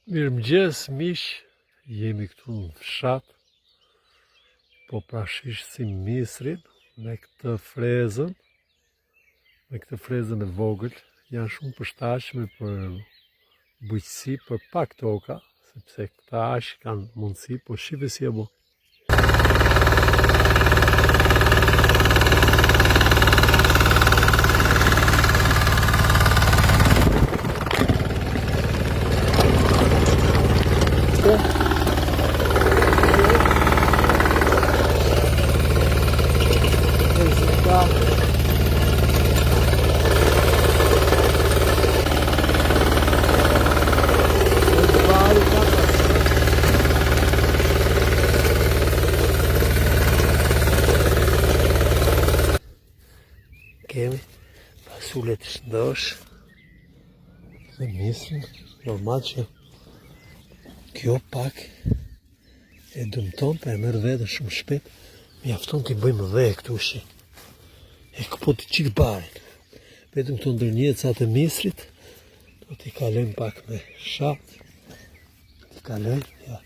Mirëmëngjes miq, jemi këtu në fshat, po prashishsim misrin me këtë frezën e vogël, janë shumë përshtatshme për bujqësi, për pak toka, sepse këta aq kanë mundësi, po shive si e bo. Kemi fasule të shëndosh dhe misrin, normal që kjo pak e dëmton, pa e merr veten shumë shpejt, mjafton t'i bëjmë dhe këtu shi. E këpo të qitë barin. Vetëm këto ndërnjecat e misrit, do t'i kalojmë pak me shat, t'i kalojmë, ja.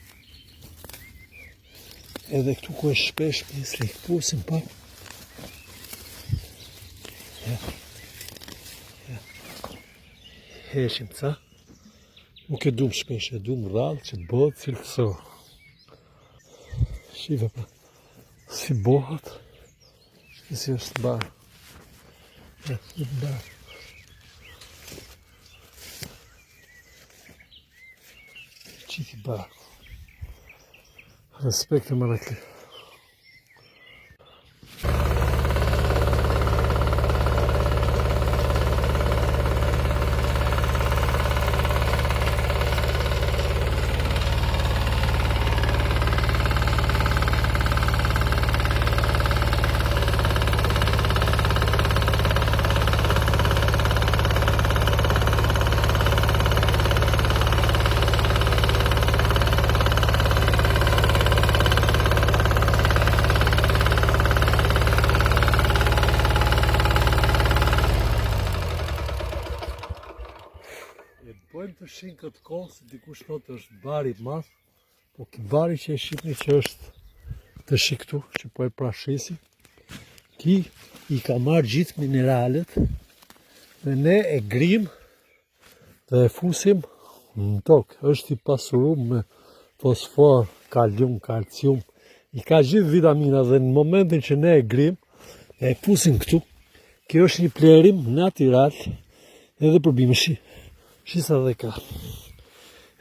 Edhe këtu ku e shpesh misri, këpusim pak. Heshim ca, nuk e dum shpesh, e dum rrallë që bëhet cilësor. Shive pa, si bëhet, si është barë. Ja, në barë. Qiti barë. Respekt e marakli. Bëjmë të shinë këtë kohë, se dikush thotë është bari madh, po ki bari që e shihni që është të shi këtu, që po e prashisi, ki i ka marrë gjithë mineralet dhe ne e grim dhe e fusim në tokë. Është i pasurum me fosfor, kalium, kalcium, i ka gjithë vitamina dhe në momentin që ne e grim, e fusim këtu, kjo është një plerim natyral edhe për bimëshi. Shisa dhe ka.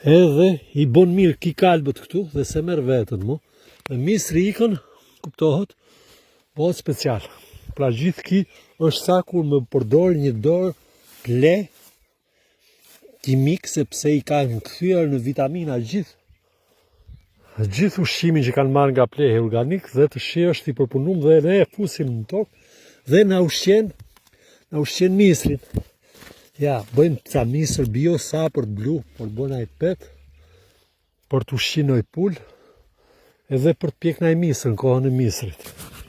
Edhe i bon mirë ki kalbët këtu dhe se merë vetën mu. Dhe misri ikën, kuptohet, bëhet special. Pra gjithë ki është sa kur me përdor një dorë ple kimik, sepse i ka në këthyër në vitamina gjithë ushqimin që kanë marrë nga plehe organik dhe të shi është i përpunum dhe ne e fusim në tokë dhe na ushqen misrin. Ja, bëjmë ca misër bio, sa për të blu, për të bëna i pet, për të ushqinoj pull, edhe për të pjekna i misër në kohën e misrit.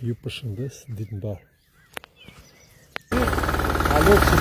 Ju përshëndes, ditë mbarë. Alo, që